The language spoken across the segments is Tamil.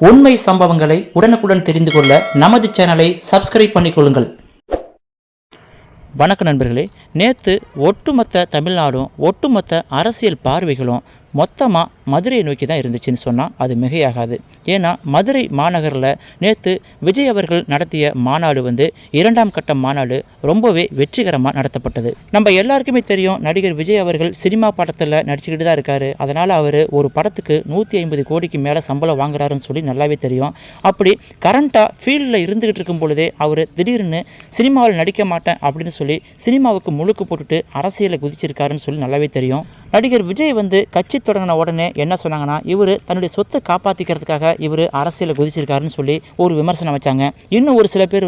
உண்மை சம்பவங்களை உடனுக்குடன் தெரிந்து கொள்ள நமது சேனலை சப்ஸ்கிரைப் பண்ணிக்கொள்ளுங்கள். வணக்க நண்பர்களே, நேற்று ஒட்டுமொத்த தமிழ்நாடும் ஒட்டுமொத்த அரசியல் பார்வைகளும் மொத்தமாக மதுரையை நோக்கி தான் இருந்துச்சுன்னு சொன்னால் அது மிகையாகாது. ஏன்னா மதுரை மாநகரில் நேற்று விஜய் அவர்கள் நடத்திய மாநாடு இரண்டாம் கட்ட மாநாடு ரொம்பவே வெற்றிகரமாக நடத்தப்பட்டது. நம்ம எல்லாருக்குமே தெரியும், நடிகர் விஜய் அவர்கள் சினிமா படத்தில் நடிச்சுக்கிட்டு தான் இருக்காரு. அதனால் அவர் ஒரு படத்துக்கு 150 கோடிக்கு மேலே சம்பளம் வாங்குறாருன்னு சொல்லி நல்லாவே தெரியும். அப்படி கரண்ட்டாக ஃபீல்டில் இருந்துக்கிட்டு இருக்கும் பொழுதே அவர் திடீர்னு சினிமாவில் நடிக்க மாட்டேன் அப்படின்னு சொல்லி சினிமாவுக்கு முழுக்கு போட்டுட்டு அரசியலை குதிச்சிருக்காருன்னு சொல்லி நல்லாவே தெரியும். நடிகர் விஜய் கட்சி தொடங்கின உடனே என்ன சொன்னாங்கன்னா, இவர் தன்னுடைய சொத்தை காப்பாற்றிக்கிறதுக்காக இவர் அரசியலை குதிச்சிருக்காருன்னு சொல்லி ஒரு விமர்சனம் வச்சாங்க. இன்னும் ஒரு சில பேர்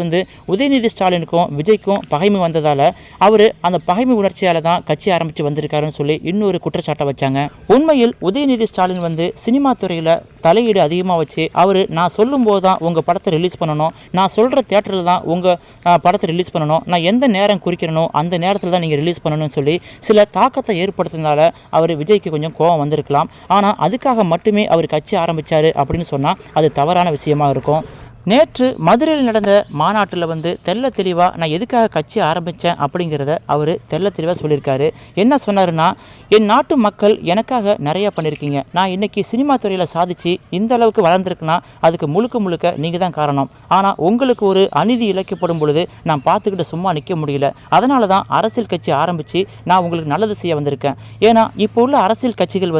உதயநிதி ஸ்டாலினுக்கும் விஜய்க்கும் பகைமை வந்ததால் அவர் அந்த பகைமை உணர்ச்சியால் தான் கட்சி ஆரம்பித்து வந்திருக்காருன்னு சொல்லி இன்னொரு குற்றச்சாட்டை வச்சாங்க. உண்மையில் உதயநிதி ஸ்டாலின் சினிமா துறையில் தலையீடு அதிகமாக வச்சு அவர் நான் சொல்லும்போது தான் உங்கள் படத்தை ரிலீஸ் பண்ணணும், நான் சொல்கிற தியேட்டரில் தான் உங்கள் படத்தை ரிலீஸ் பண்ணணும், நான் எந்த நேரம் குறிக்கிறனோ அந்த நேரத்தில் தான் நீங்கள் ரிலீஸ் பண்ணணும்னு சொல்லி சில தாக்கத்தை ஏற்படுத்தினால அவர் விஜய்க்கு கொஞ்சம் கோபம் வந்திருக்கலாம். ஆனால் அதுக்காக மட்டுமே அவர் கட்சி ஆரம்பித்தார் அப்படின்னு சொன்னால் அது தவறான விஷயமாக இருக்கும். நேற்று மதுரையில் நடந்த மாநாட்டில் தெல்ல தெளிவாக நான் எதுக்காக கட்சி ஆரம்பித்தேன் அப்படிங்கிறத அவர் தெல்ல தெளிவாக சொல்லியிருக்காரு. என்ன சொன்னாருன்னா, என் நாட்டு மக்கள் எனக்காக நிறையா பண்ணியிருக்கீங்க, நான் இன்றைக்கி சினிமா துறையில் சாதித்து இந்த அளவுக்கு வளர்ந்துருக்குன்னா அதுக்கு முழுக்க முழுக்க நீங்கள் தான் காரணம். ஆனால் உங்களுக்கு ஒரு அநீதி இழைக்கப்படும் பொழுது நான் பார்த்துக்கிட்டு சும்மா நிற்க முடியல. அதனால தான் அரசியல் கட்சி ஆரம்பித்து நான் உங்களுக்கு நல்லது செய்ய வந்திருக்கேன். ஏன்னா இப்போ உள்ள அரசியல் கட்சிகள்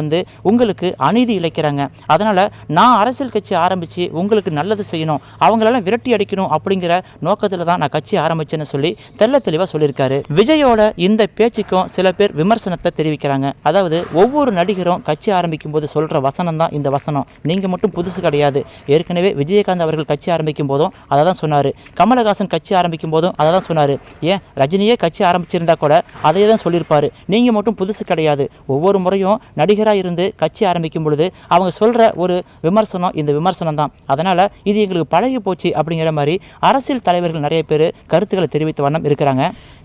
உங்களுக்கு அநீதி இழைக்கிறாங்க. அதனால் நான் அரசியல் கட்சி ஆரம்பித்து உங்களுக்கு நல்லது செய்யணும், அவங்களெல்லாம் விரட்டி அடிக்கணும் அப்படிங்கிற நோக்கத்தில் தான் நான் கட்சி ஆரம்பிச்சேன்னு சொல்லி தெல்ல தெளிவாக சொல்லியிருக்காரு. விஜயோட இந்த பேச்சுக்கும் சில பேர் விமர்சனத்தை தெரிவிக்கிறாங்க. அதாவது ஒவ்வொரு நடிகரும் கட்சி ஆரம்பிக்கும் போது சொல்கிற வசனம் தான் இந்த வசனம், நீங்கள் மட்டும் புதுசு கிடையாது. ஏற்கனவே விஜயகாந்த் அவர்கள் கட்சி ஆரம்பிக்கும் போதும் அதை தான் சொன்னார், கமலஹாசன் கட்சி ஆரம்பிக்கும் போதும் அதை தான் சொன்னார், ஏன் ரஜினியே கட்சி ஆரம்பிச்சிருந்தா கூட அதையே தான் சொல்லியிருப்பார், நீங்கள் மட்டும் புதுசு கிடையாது. ஒவ்வொரு முறையும் நடிகராக இருந்து கட்சி ஆரம்பிக்கும் பொழுது அவங்க சொல்கிற ஒரு விமர்சனம் இந்த விமர்சனம் தான். அதனால் இது எங்களுக்கு பழகி போச்சு அப்படிங்கிற மாதிரி அரசியல் தலைவர்கள் நிறைய பேர் கருத்துக்களை தெரிவித்த வண்ணம் இருக்கிறாங்க.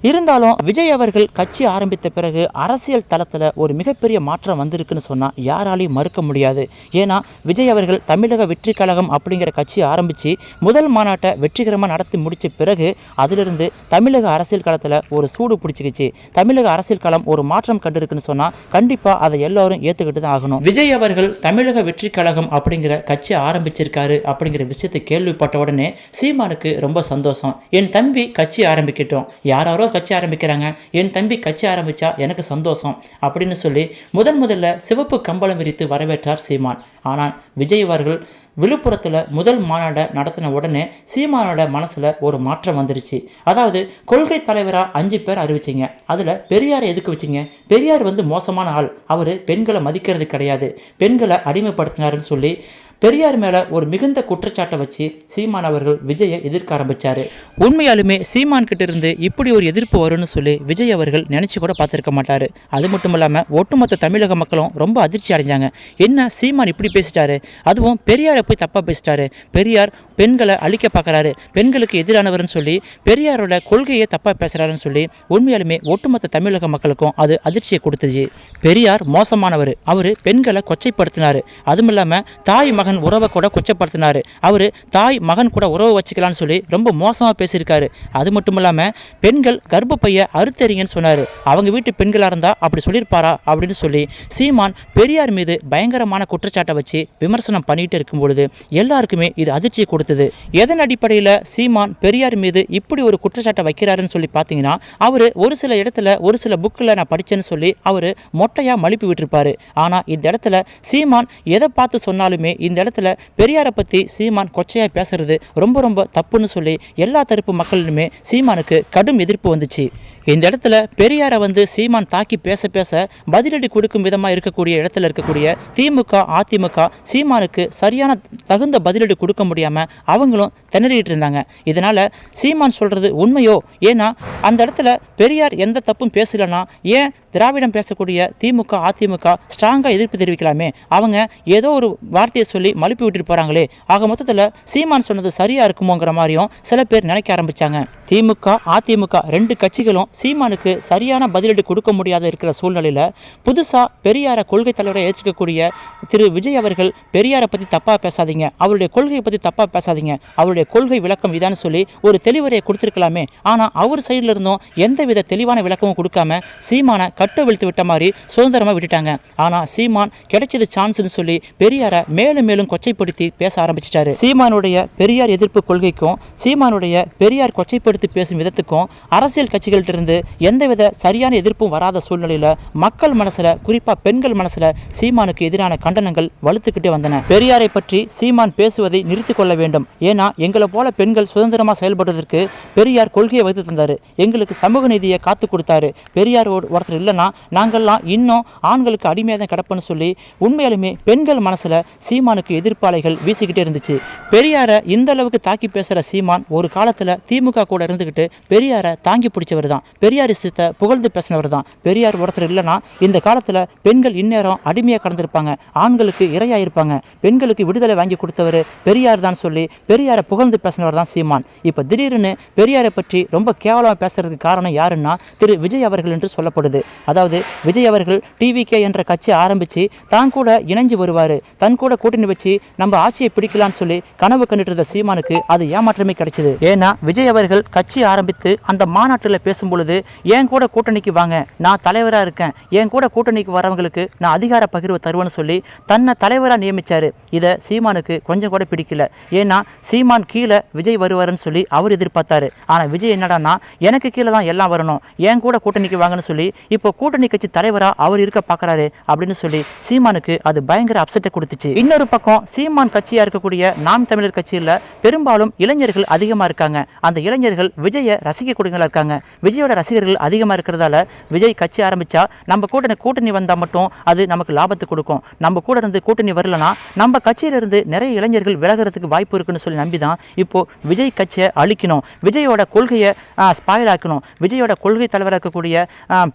இருந்தாலும் விஜய் அவர்கள் கட்சி ஆரம்பித்த பிறகு அரசியல் தளத்தில் ஒரு மிகப்பெரிய மாற்றம் வந்திருக்குன்னு சொன்னால் யாராலையும் மறுக்க முடியாது. ஏன்னா விஜய் அவர்கள் தமிழக வெற்றி கழகம் அப்படிங்கிற கட்சி ஆரம்பித்து முதல் மாநாட்டை வெற்றிகரமாக நடத்தி முடித்த பிறகு அதிலிருந்து தமிழக அரசியல் களத்தில் ஒரு சூடு பிடிச்சிக்கிச்சு. தமிழக அரசியல் களம் ஒரு மாற்றம் கண்டிருக்குன்னு சொன்னால் கண்டிப்பாக அதை எல்லோரும் ஏற்றுக்கிட்டு தான் ஆகணும். விஜய் அவர்கள் தமிழக வெற்றி கழகம் அப்படிங்கிற கட்சி ஆரம்பிச்சிருக்காரு அப்படிங்கிற விஷயத்தை கேள்விப்பட்ட உடனே சீமானுக்கு ரொம்ப சந்தோஷம். என் தம்பி கட்சி ஆரம்பிக்கட்டும், யாரோ கட்சி ஆரம்பிக்கிறாங்க, என் தம்பி கட்சி ஆரம்பித்தா எனக்கு சந்தோஷம் அப்படின்னு சொல்லி முதல்ல சிவப்பு கம்பளம் விரித்து வரவேற்றார் சீமான். ஆனால் விஜய் அவர்கள் விழுப்புரத்தில் முதல் மாநாட்டை நடத்தின உடனே சீமானோட மனசில் ஒரு மாற்றம் வந்துருச்சு. அதாவது கொள்கை தலைவராக 5 பேர் அறிவிச்சிங்க, அதில் பெரியாரை எதுக்கு வச்சிங்க? பெரியார் மோசமான ஆள், அவர் பெண்களை மதிக்கிறது கிடையாது, பெண்களை அடிமைப்படுத்தினாருன்னு சொல்லி பெரியார் மேலே ஒரு மிகுந்த குற்றச்சாட்டை வச்சு சீமான் அவர்கள் விஜயை எதிர்க்க ஆரம்பித்தார். உண்மையாலுமே சீமான் கிட்ட இருந்து இப்படி ஒரு எதிர்ப்பு வரும்னு சொல்லி விஜய் அவர்கள் நினச்சி கூட பார்த்துருக்க மாட்டார். அது மட்டும் இல்லாமல் ஒட்டுமொத்த தமிழக மக்களும் ரொம்ப அதிர்ச்சி அடைஞ்சாங்க. என்ன சீமான் இப்படி பேசிட்டாரு, அதுவும் பெரியாரை போய் தப்பாக பேசிட்டாரு, பெரியார் பெண்களை அழிக்க பார்க்குறாரு, பெண்களுக்கு எதிரானவர்னு சொல்லி பெரியாரோட கொள்கையை தப்பாக பேசுகிறாருன்னு சொல்லி உண்மையாலுமே ஒட்டுமொத்த தமிழக மக்களுக்கும் அது அதிர்ச்சியை கொடுத்துச்சு. பெரியார் மோசமானவர், அவர் பெண்களை கொச்சைப்படுத்தினார். அதுவும் இல்லாமல் தாய் மகன் உறவை கூட கொச்சப்படுத்தினார். அவர் தாய் மகன் கூட உறவை வச்சுக்கலான்னு சொல்லி ரொம்ப மோசமாக பேசியிருக்காரு. அது மட்டும் இல்லாமல் பெண்கள் கர்ப்பப்பையை அறுத்தறிங்கன்னு சொன்னார். அவங்க வீட்டு பெண்களாக இருந்தால் அப்படி சொல்லியிருப்பாரா அப்படின்னு சொல்லி சீமான் பெரியார் மீது பயங்கரமான குற்றச்சாட்டை வச்சு விமர்சனம் பண்ணிட்டு இருக்கும் பொழுது எல்லாருக்குமே இது அதிர்ச்சியை கொடுத்தது. எதன் அடிப்படையில் சீமான் பெரியார் மீது இப்படி ஒரு குற்றச்சாட்டை வைக்கிறாருன்னு சொல்லி பார்த்தீங்கன்னா, அவர் ஒரு சில இடத்துல ஒரு சில புக்கில் நான் படித்தேன்னு சொல்லி அவர் மொட்டையாக மழுப்பி விட்டுருப்பார். ஆனால் இந்த இடத்துல சீமான் எதை பார்த்து சொன்னாலுமே இந்த இடத்துல பெரியாரை பற்றி சீமான் கொச்சையாக பேசுறது ரொம்ப தப்புன்னு சொல்லி எல்லா தரப்பு மக்களுமே சீமானுக்கு கடும் எதிர்ப்பு வந்துச்சு. இந்த இடத்துல பெரியாரை சீமான் தாக்கி பேச பதிலடி கொடுக்கும் விதமாக இருக்கக்கூடிய இடத்துல இருக்கக்கூடிய திமுக அதிமுக சீமானுக்கு சரியான தகுந்த பதிலடி கொடுக்க முடியாமல் அவங்களும் திணறிட்டு இருந்தாங்க. இதனால் சீமான் சொல்கிறது உண்மையோ? ஏன்னா அந்த இடத்துல பெரியார் எந்த தப்பும் பேசலைன்னா ஏன் திராவிடம் பேசக்கூடிய திமுக அதிமுக ஸ்ட்ராங்காக எதிர்ப்பு தெரிவிக்கலாமே? அவங்க ஏதோ ஒரு வார்த்தையை சொல்லி சொல்லி மழுப்பி விட்டுட்டு போகிறாங்களே, ஆக மொத்தத்தில் சீமான் சொன்னது சரியாக இருக்குமோங்கிற மாதிரியும் சில பேர் நினைக்க ஆரம்பித்தாங்க. திமுக அதிமுக 2 கட்சிகளும் சீமானுக்கு சரியான பதிலடி கொடுக்க முடியாத இருக்கிற சூழ்நிலையில் புதுசாக பெரியாரை கொள்கை தலைவரை ஏற்றுக்கக்கூடிய திரு விஜய் அவர்கள் பெரியாரை பற்றி தப்பாக பேசாதீங்க, அவருடைய கொள்கையை பற்றி தப்பாக பேசாதீங்க, அவருடைய கொள்கை விளக்கம் இதான்னு சொல்லி ஒரு தெளிவுரையை கொடுத்துருக்கலாமே. ஆனால் அவர் சைடில் இருந்தும் எந்தவித தெளிவான விளக்கமும் கொடுக்காம சீமானை கட்டவிழ்த்து விட்ட மாதிரி சுதந்திரமாக விட்டுட்டாங்க. ஆனால் சீமான் கிடைச்சது சான்ஸ்னு சொல்லி பெரியாரை மேலும் மேலும் கொச்சைப்படுத்தி பேச ஆரம்பிச்சிட்டாரு. சீமானுடைய பெரியார் எதிர்ப்பு கொள்கைக்கும் சீமானுடைய பெரியார் கொச்சைப்படுத்தி பேசும் விதத்துக்கும் அரசியல் கட்சிகள்கிட்ட இருந்து எந்தவித சரியான எதிர்ப்பும் வராத சூழ்நிலையில் மக்கள் மனசுல, குறிப்பா பெண்கள் மனசுல சீமானுக்கு எதிரான கண்டனங்கள் வலுத்துக்கிட்டே வந்தன. பெரியாரை பற்றி சீமான் பேசுவதை நிறுத்திக் கொள்ள வேண்டும். ஏன்னா எங்களை போல பெண்கள் சுதந்திரமா செயல்படுவதற்கு பெரியார் கொள்கையை வைத்து தந்தாரு, எங்களுக்கு சமூக நீதியை காத்து கொடுத்தாரு. பெரியார் ஒருத்தர் இல்லைன்னா நாங்கள்லாம் இன்னும் ஆண்களுக்கு அடிமையாக தான் கிடப்போன்னு சொல்லி உண்மையாலுமே பெண்கள் மனசுல சீமானுக்கு எதிர்ப்பாலைகள் வீசிக்கிட்டே இருந்துச்சு. பெரியாரை இந்த அளவுக்கு தாக்கி பேசுற சீமான் ஒரு காலத்துல திமுக கூட இருந்துகிட்டு பெரியாரை தாங்கி பிடிச்சவர் தான், பெரியாரிசத்தை புகழ்ந்து பேசினவர் தான். பெரியார் ஒருத்தர் இல்லைன்னா இந்த காலத்தில் பெண்கள் இந்நேரம் அடிமையாக கடந்திருப்பாங்க, ஆண்களுக்கு இரையாயிருப்பாங்க, பெண்களுக்கு விடுதலை வாங்கி கொடுத்தவர் பெரியார் தான் சொல்லி பெரியாரை புகழ்ந்து பேசினவர் தான் சீமான். இப்போ திடீர்னு பெரியாரை பற்றி ரொம்ப கேவலமாக பேசுறதுக்கு காரணம் யாருன்னா திரு விஜய் அவர்கள் என்று சொல்லப்படுது. அதாவது விஜய் அவர்கள் டிவிகே என்ற கட்சி ஆரம்பித்து தான் கூட இணைஞ்சு வருவார், தன் கூட கூட்டணி வச்சு நம்ம ஆட்சியை பிடிக்கலான்னு சொல்லி கனவு கண்டுட்டு இருந்த சீமானுக்கு அது ஏமாற்றமே கிடைச்சது. ஏன்னா விஜய் அவர்கள் கட்சி ஆரம்பித்து அந்த மாநாட்டில் பேசும்பொழுது என் கூட கூட்டணிக்கு வாங்க, நான் தலைவராக இருக்கேன், என் கூட கூட்டணிக்கு வரவங்களுக்கு நான் அதிகார பகிர்வு தருவேன்னு சொல்லி தன்னை தலைவராக நியமித்தார். இதை சீமானுக்கு கொஞ்சம் கூட பிடிக்கல. ஏன்னா சீமான் கீழே விஜய் வருவாருன்னு சொல்லி அவர் எதிர்பார்த்தாரு. ஆனால் விஜய் என்னடான்னா எனக்கு கீழே தான் எல்லாம் வரணும், என் கூட கூட்டணிக்கு வாங்கன்னு சொல்லி இப்போ கூட்டணி கட்சி தலைவராக அவர் இருக்க பார்க்குறாரு அப்படின்னு சொல்லி சீமானுக்கு அது பயங்கர அப்செட்டை கொடுத்துச்சு. இன்னொரு பக்கம் சீமான் கட்சியாக இருக்கக்கூடிய நாம் தமிழர் கட்சியில் பெரும்பாலும் இளைஞர்கள் அதிகமாக இருக்காங்க. அந்த இளைஞர்கள் விஜயை ரசிக்கக்கூடியவங்களா இருக்காங்க. விஜயோட ரசிகர்கள் அதிகமாக இருக்கிறதால விஜய் கட்சி ஆரம்பித்தா நம்ம கூட்டணி வந்தால் மட்டும் அது நமக்கு லாபத்தை கொடுக்கும், நம்ம கூட இருந்து கூட்டணி வரலனா நம்ம கட்சியிலிருந்து நிறைய இளைஞர்கள் விலகிறதுக்கு வாய்ப்பு இருக்குன்னு சொல்லி நம்பி தான் இப்போது விஜய் கட்சியை அழிக்கணும், விஜயோட கொள்கையை ஸ்பாயில் ஆக்கணும், விஜயோட கொள்கை தலைவராக இருக்கக்கூடிய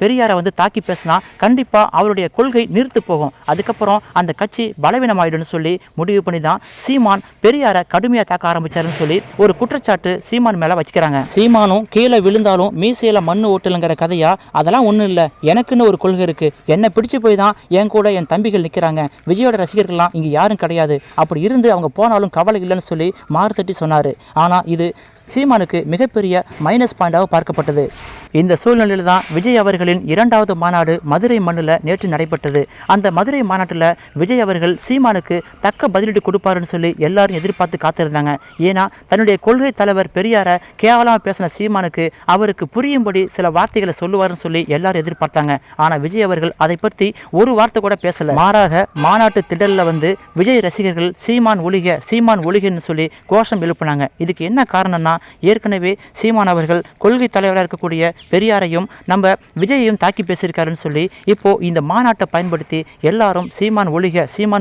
பெரியாரை வந்து தாக்கி பேசினா கண்டிப்பாக அவருடைய கொள்கை நிறுத்து போகும், அதுக்கப்புறம் அந்த கட்சி பலவீனமாயிடும்னு சொல்லி முடிவு பண்ணி தான் சீமான் பெரியாரை கடுமையாக தாக்க ஆரம்பிச்சாருன்னு சொல்லி ஒரு குற்றச்சாட்டு சீமான் மேலே வச்சுக்கிறாங்க. சீமானும் கீழே விழுந்தாலும் மீசையில் மண்ணு ஓட்டலுங்கிற கதையா, அதெல்லாம் ஒன்றும் இல்லை, எனக்குன்னு ஒரு கொள்கை இருக்குது, என்னை பிடிச்சி போய் தான் என் கூட என் தம்பிகள் நிற்கிறாங்க, விஜயோட ரசிகர்கள்லாம் இங்கே யாரும் கிடையாது, அப்படி இருந்து அவங்க போனாலும் கவலை இல்லைன்னு சொல்லி மாறுதட்டி சொன்னார். ஆனால் இது சீமானுக்கு மிகப்பெரிய மைனஸ் பாயிண்டாக பார்க்கப்பட்டது. இந்த சூழ்நிலையில் தான் விஜய் அவர்களின் 2வது மாநாடு மதுரை மண்ணில் நேற்று நடைபெற்றது. அந்த மதுரை மாநாட்டில் விஜய் அவர்கள் சீமானுக்கு தக்க பதிலடி கொடுப்பாருன்னு சொல்லி எல்லாரும் எதிர்பார்த்து காத்திருந்தாங்க. ஏன்னா தன்னுடைய கொள்கை தலைவர் பெரியாரை கேவலமாக பேசின சீமானுக்கு அவருக்கு புரியும்படி சில வார்த்தைகளை சொல்லுவாருன்னு சொல்லி எல்லாரும் எதிர்பார்த்தாங்க. ஆனால் விஜய் அவர்கள் அதை பற்றி ஒரு வார்த்தை கூட பேசலை. மாறாக மாநாட்டு திடலில் வந்து விஜய் ரசிகர்கள் சீமான் ஒழிக சீமான் ஒழிகன்னு சொல்லி கோஷம் எழுப்பினாங்க. இதுக்கு என்ன காரணம்னா ஏற்கனவே சீமான் அவர்கள் கொள்கை தலைவராக இருக்கக்கூடிய பெரியாரையும் நம்ம விஜயையும் தாக்கி பேசியிருக்காருன்னு சொல்லி இப்போ இந்த மாநாட்டை பயன்படுத்தி எல்லாரும் சீமான்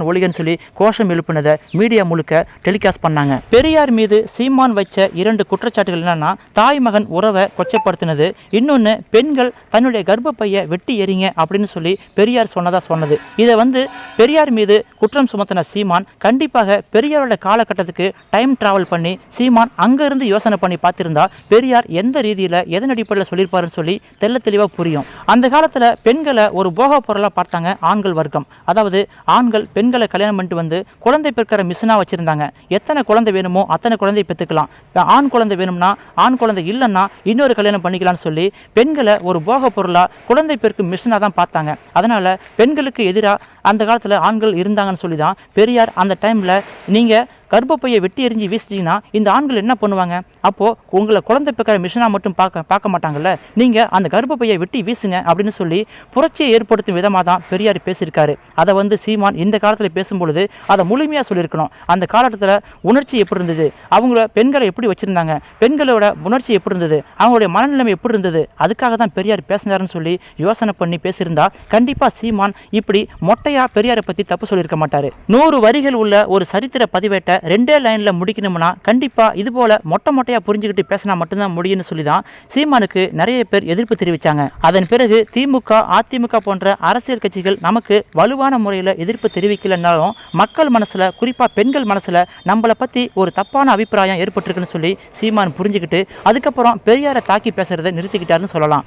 ஒழிகன்னு சொல்லி கோஷம் எழுப்பினதை மீடியா முழுக்க டெலிகாஸ்ட் பண்ணாங்க. பெரியார் மீது சீமான் வச்ச 2 குற்றச்சாட்டுகள் என்னன்னா, தாய் மகன் உறவை கொச்சப்படுத்தினது, இன்னொன்று பெண்கள் தன்னுடைய கர்ப்பப்பையை வெட்டி எறிங்க அப்படின்னு சொல்லி பெரியார் சொன்னது. இதை வந்து பெரியார் மீது குற்றம் சுமத்தின சீமான் கண்டிப்பாக பெரியாரோட காலகட்டத்துக்கு டைம் டிராவல் பண்ணி சீமான் அங்கிருந்து யோசனை பண்ணி பார்த்திருந்தா பெரியார் எந்த ரீதியில் எதன் அடிப்படையில் சொல்லியிருப்பாருன்னு சொல்லி தெள்ள தெளிவாக புரியும். அந்த காலத்தில் பெண்களை ஒரு போக பொருளாக பார்த்தாங்க ஆண்கள் வர்க்கம். அதாவது ஆண்கள் பெண்களை கல்யாணம் பண்ணிட்டு வந்து குழந்தை பெற்கிற மிஷினாக வச்சுருந்தாங்க. எத்தனை குழந்தை வேணுமோ அத்தனை குழந்தை பெற்றுக்கலாம், ஆண் குழந்தை வேணும்னா ஆண் குழந்தை இல்லைன்னா இன்னொரு கல்யாணம் பண்ணிக்கலாம்னு சொல்லி பெண்களை ஒரு போக பொருளாக குழந்தை பெருக்கும் மிஷினாக தான் பார்த்தாங்க. அதனால் பெண்களுக்கு எதிராக அந்த காலத்தில் ஆண்கள் இருந்தாங்கன்னு சொல்லி தான் பெரியார் அந்த டைமில் நீங்கள் கர்ப்பப்பையை வெட்டி எறிஞ்சி வீசிட்டீங்கன்னா இந்த ஆண்கள் என்ன பண்ணுவாங்க, அப்போது உங்களை குழந்தை பெக்கிற மிஷினாக மட்டும் பார்க்க மாட்டாங்கல்ல, நீங்கள் அந்த கர்ப்பப்பையை வெட்டி வீசுங்க அப்படின்னு சொல்லி புரட்சியை ஏற்படுத்தும் விதமாக தான் பெரியார் பேசியிருக்காரு. அதை வந்து சீமான் இந்த காலத்தில் பேசும்பொழுது அதை முழுமையாக சொல்லியிருக்கணும். அந்த காலகட்டத்தில் உணர்ச்சி எப்படி இருந்தது, அவங்கள பெண்களை எப்படி வச்சுருந்தாங்க, பெண்களோட உணர்ச்சி எப்படி இருந்தது, அவங்களுடைய மனநிலைமை எப்படி இருந்தது, அதுக்காக தான் பெரியார் பேசினாருன்னு சொல்லி யோசனை பண்ணி பேசியிருந்தா கண்டிப்பாக சீமான் இப்படி மொட்டையாக பெரியாரை பற்றி தப்பு சொல்லியிருக்க மாட்டார். 100 வரிகள் உள்ள ஒரு சரித்திர பதிவேட்டை மாநாட்டை 2 லைனில் முடிக்கணும்னா கண்டிப்பாக இது போல் மொட்டையாக புரிஞ்சுக்கிட்டு பேசினா மட்டும்தான் முடியும்னு சொல்லி தான் சீமானுக்கு நிறைய பேர் எதிர்ப்பு தெரிவித்தாங்க. அதன் பிறகு திமுக, அதிமுக போன்ற அரசியல் கட்சிகள் நமக்கு வலுவான முறையில் எதிர்ப்பு தெரிவிக்கலைன்னாலும் மக்கள் மனசில், குறிப்பாக பெண்கள் மனசில் நம்மளை பற்றி ஒரு தப்பான அபிப்பிராயம் ஏற்பட்டிருக்குன்னு சொல்லி சீமான் புரிஞ்சுக்கிட்டு அதுக்கப்புறம் பெரியாரை தாக்கி பேசுகிறத நிறுத்திக்கிட்டாருன்னு சொல்லலாம்.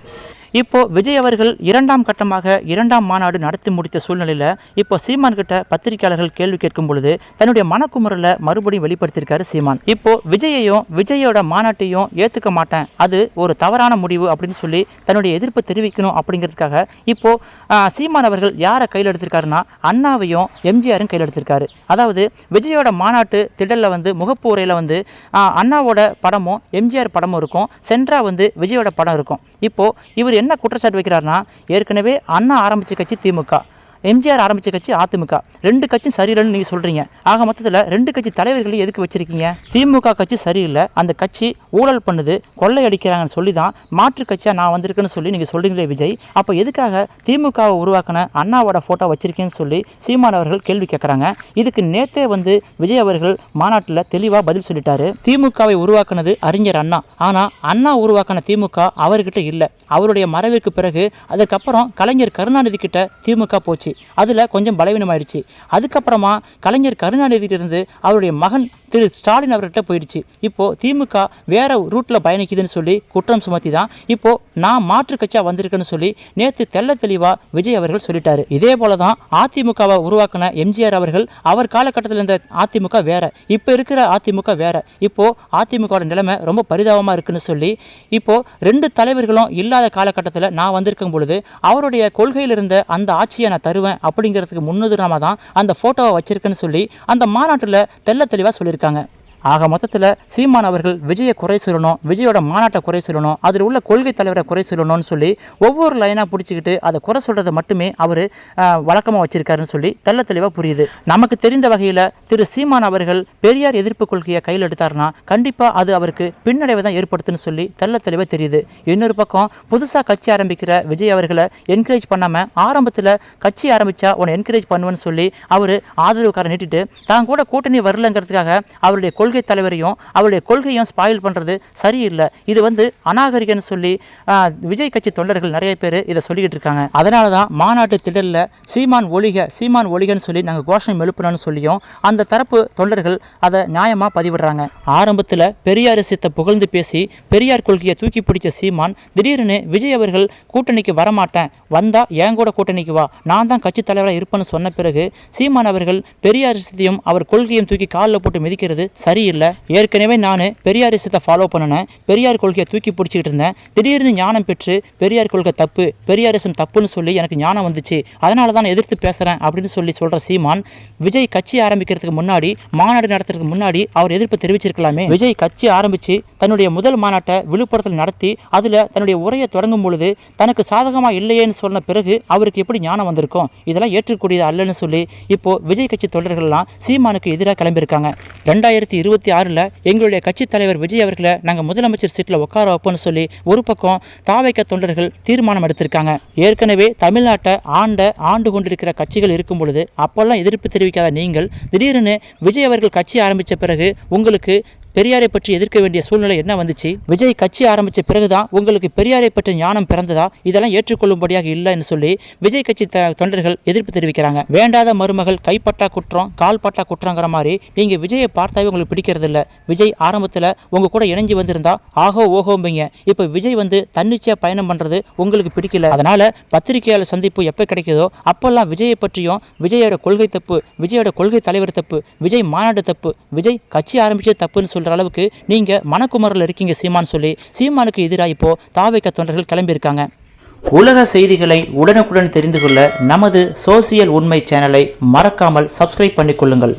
இப்போ விஜய் அவர்கள் 2ஆம் கட்டமாக 2ஆம் மாநாடு நடத்தி முடித்த சூழ்நிலையில் இப்போ சீமான் கிட்ட பத்திரிகையாளர்கள் கேள்வி கேட்கும் பொழுது தன்னுடைய மனக்குமுறலை மறுபடியும் வெளிப்படுத்தியிருக்காரு சீமான். இப்போ விஜயோட மாநாட்டையும் ஏற்றுக்க மாட்டேன், அது ஒரு தவறான முடிவு அப்படின்னு சொல்லி தன்னுடைய எதிர்ப்பு தெரிவிக்கணும் அப்படிங்கிறதுக்காக இப்போ சீமான் அவர்கள் யாரை கையில் எடுத்திருக்காருன்னா அண்ணாவையும் எம்ஜிஆரும் கையில் எடுத்திருக்காரு. அதாவது விஜயோட மாநாட்டு திடலில் முகப்பு உரையில் அண்ணாவோட படமும் எம்ஜிஆர் படமும் இருக்கும், சென்ட்ரா விஜயோட படம் இருக்கும். இப்போ இவர் என்ன குற்றச்சாட்டு வைக்கிறாருன்னா, ஏற்கனவே அண்ணா ஆரம்பித்த கட்சி திமுக, எம்ஜிஆர் ஆரம்பித்த கட்சி அதிமுக, 2 கட்சியும் சரியில்லைன்னு நீங்கள் சொல்கிறீங்க. ஆக மொத்தத்தில் 2 கட்சி தலைவர்களையும் எதுக்கு வச்சுருக்கீங்க? திமுக கட்சி சரியில்லை, அந்த கட்சி ஊழல் பண்ணுது, கொள்ளையடிக்கிறாங்கன்னு சொல்லி தான் மாற்று கட்சியாக நான் வந்திருக்கேன்னு சொல்லி நீங்கள் சொல்கிறீங்களே விஜய், அப்போ எதுக்காக திமுகவை உருவாக்கின அண்ணாவோட ஃபோட்டோ வச்சிருக்கேன்னு சொல்லி சீமான் அவர்கள் கேள்வி கேட்குறாங்க. இதுக்கு நேற்றே விஜய் அவர்கள் மாநாட்டில் தெளிவாக பதில் சொல்லிட்டாரு. திமுகவை உருவாக்குனது அறிஞர் அண்ணா, ஆனால் அண்ணா உருவாக்கின திமுக அவர்கிட்ட இல்லை. அவருடைய மறைவிற்கு பிறகு அதுக்கப்புறம் கலைஞர் கருணாநிதி கிட்ட திமுக போச்சு, அதில் கொஞ்சம் பலவீனமாயிடுச்சு. அதுக்கப்புறமா கலைஞர் கருணாநிதியிலிருந்து அவருடைய மகன் திரு ஸ்டாலின் அவர்கிட்ட போயிடுச்சு. இப்போது திமுக வேறு ரூட்டில் பயணிக்குதுன்னு சொல்லி குற்றம் சுமத்தி தான் இப்போது நான் மாற்று கட்சியாக வந்திருக்கேன்னு சொல்லி நேற்று தெள்ள தெளிவாக விஜய் அவர்கள் சொல்லிட்டாரு. இதே போல தான் அதிமுகவை உருவாக்கின எம்ஜிஆர் அவர்கள், அவர் காலகட்டத்தில் இருந்த அதிமுக வேற, இப்போ இருக்கிற அதிமுக வேற. இப்போது அதிமுகவோட நிலைமை ரொம்ப பரிதாபமாக இருக்குன்னு சொல்லி இப்போது 2 தலைவர்களும் இல்லாத காலகட்டத்தில் நான் வந்திருக்கும் பொழுது அவருடைய கொள்கையில் இருந்த அந்த ஆட்சியை நான் தருவேன் அப்படிங்கிறதுக்கு முன்னுதாரணமாக தான் அந்த ஃபோட்டோவை வச்சிருக்கேன்னு சொல்லி அந்த மாநாட்டில் தெள்ள தெளிவாக சொல்லியிருக்காங்க. ஆக மொத்தத்தில் சீமான் அவர்கள் விஜயை குறை சொல்லணும், விஜயோட மாநாட்டை குறை சொல்லணும், அதில் உள்ள கொள்கை தலைவரை குறை சொல்லணும்னு சொல்லி ஒவ்வொரு லைனாக பிடிச்சிக்கிட்டு அதை குறை சொல்கிறத மட்டுமே அவர் வழக்கமாக வச்சிருக்காருன்னு சொல்லி தெள்ள தெளிவாக புரியுது. நமக்கு தெரிந்த வகையில் திரு சீமான் அவர்கள் பெரியார் எதிர்ப்பு கொள்கையை கையில் எடுத்தார்னா கண்டிப்பாக அது அவருக்கு பின்னடைவை தான் ஏற்படுத்துன்னு சொல்லி தெள்ள தெளிவாக தெரியுது. இன்னொரு பக்கம் புதுசாக கட்சி ஆரம்பிக்கிற விஜய் அவர்களை என்கரேஜ் பண்ணாமல் ஆரம்பத்தில் கட்சி ஆரம்பித்தா உன்னை என்கரேஜ் பண்ணுவேன்னு சொல்லி அவர் ஆதரவுக்காரை நீட்டிட்டு தான் கூட கூட்டணி வரலங்கிறதுக்காக அவருடைய கொள்கை தலைவரையும் அவருடைய கொள்கையும் ஸ்பாயில் பண்ணுறது சரியில்லை, இது அநாகரிகன்னு சொல்லி விஜய் கட்சி தொண்டர்கள் நிறைய பேர் இதை சொல்லிக்கிட்டு இருக்காங்க. அதனால தான் மாநாட்டு திடலில் சீமான் ஒழிகன்னு சொல்லி நாங்கள் கோஷம் எழுப்பணும்னு சொல்லியும் அந்த தரப்பு தொண்டர்கள் அதை நியாயமாக பதிவிடுறாங்க. ஆரம்பத்தில் பெரியார் சித்தை புகழ்ந்து பேசி பெரியார் கொள்கையை தூக்கி பிடிச்ச சீமான் திடீர்னு விஜய் அவர்கள் கூட்டணிக்கு வரமாட்டேன், வந்தா என் கூட கூட்டணிக்கு வா, நான் தான் கட்சி தலைவராக இருப்பேன்னு சொன்ன பிறகு சீமான் அவர்கள் பெரியார் சித்தையும் அவர் கொள்கையும் தூக்கி காலில் போட்டு மிதிக்கிறது சரியில்லை. ஏற்கனவே நான் பெரியார் விஷயத்தை ஃபாலோ பண்ணினேன், பெரியார் கொள்கையை தூக்கி பிடிச்சிக்கிட்டு இருந்தேன், திடீர்னு ஞானம் பெற்று பெரியார் கொள்கை தப்பு, பெரியாரிசம் தப்புன்னு சொல்லி எனக்கு ஞானம் வந்துச்சு, அதனால தான் எதிர்த்து பேசுகிறேன் அப்படின்னு சொல்கிற சீமான் விஜய் கட்சி ஆரம்பிக்கிறதுக்கு முன்னாடி, மாநாடு நடத்துறதுக்கு முன்னாடி அவர் எதிர்ப்பு தெரிவிச்சிருக்கலாமே. விஜய் கட்சி ஆரம்பித்து தன்னுடைய முதல் மாநாட்டை விழுப்புரத்தில் நடத்தி அதில் தன்னுடைய உரையை தொடங்கும் பொழுது தனக்கு சாதகமாக இல்லையேன்னு சொன்ன பிறகு அவருக்கு எப்படி ஞானம் வந்திருக்கும், இதெல்லாம் ஏற்றுக்கூடியது அல்லன்னு சொல்லி இப்போது விஜய் கட்சி தொண்டர்கள்லாம் சீமானுக்கு எதிராக கிளம்பியிருக்காங்க. 2026 எங்களுடைய கட்சி தலைவர் விஜய் அவர்களை நாங்கள் முதலமைச்சர் சீட்டில் உட்கார வைப்போம்னு சொல்லி ஒரு பக்கம் தாவைக்க தொண்டர்கள் தீர்மானம் எடுத்திருக்காங்க. ஏற்கனவே தமிழ்நாட்டை ஆண்டு கொண்டிருக்கிற கட்சிகள் இருக்கும் பொழுது அப்போல்லாம் எதிர்ப்பு தெரிவிக்காத நீங்கள் திடீர்னு விஜய் அவர்கள் கட்சி ஆரம்பித்த பிறகு உங்களுக்கு பெரியாரை பற்றி எதிர்க்க வேண்டிய சூழ்நிலை என்ன வந்துச்சு? விஜய் கட்சி ஆரம்பித்த பிறகுதான் உங்களுக்கு பெரியாரை பற்றி ஞானம் பிறந்ததா? இதெல்லாம் ஏற்றுக்கொள்ளும்படியாக இல்லைன்னு சொல்லி விஜய் கட்சி தொண்டர்கள் எதிர்ப்பு தெரிவிக்கிறாங்க. வேண்டாத மருமகள் கைப்பட்டா குற்றம் கால்பட்டா குற்றங்கிற மாதிரி நீங்கள் விஜயை பார்த்தாவே உங்களுக்கு பிடிக்கிறது இல்லை. விஜய் ஆரம்பத்தில் உங்கள் கூட இணைஞ்சு வந்திருந்தா ஆகோ ஓஹோம்பிங்க. இப்போ விஜய் தன்னிச்சையாக பயணம் பண்ணுறது உங்களுக்கு பிடிக்கல. அதனால் பத்திரிகையாளர் சந்திப்பு எப்போ கிடைக்குதோ அப்போல்லாம் விஜயை பற்றியும் விஜயோட கொள்கை தப்பு, விஜயோட கொள்கை தலைவர் தப்பு, விஜய் மாநாடு தப்பு, விஜய் கட்சி ஆரம்பிச்சது தப்புன்னு சொல்ற அளவுக்கு நீங்க மனக்குமரில் இருக்கீங்க சீமான் சொல்லி சீமானுக்கு எதிராக இப்போ தாவேக தொண்டர்கள் கிளம்பியிருக்காங்க. உலக செய்திகளை உடனுக்குடன் தெரிந்து கொள்ள நமது சோசியல் உண்மை சேனலை மறக்காமல் சப்ஸ்கிரைப் பண்ணிக்கொள்ளுங்கள்.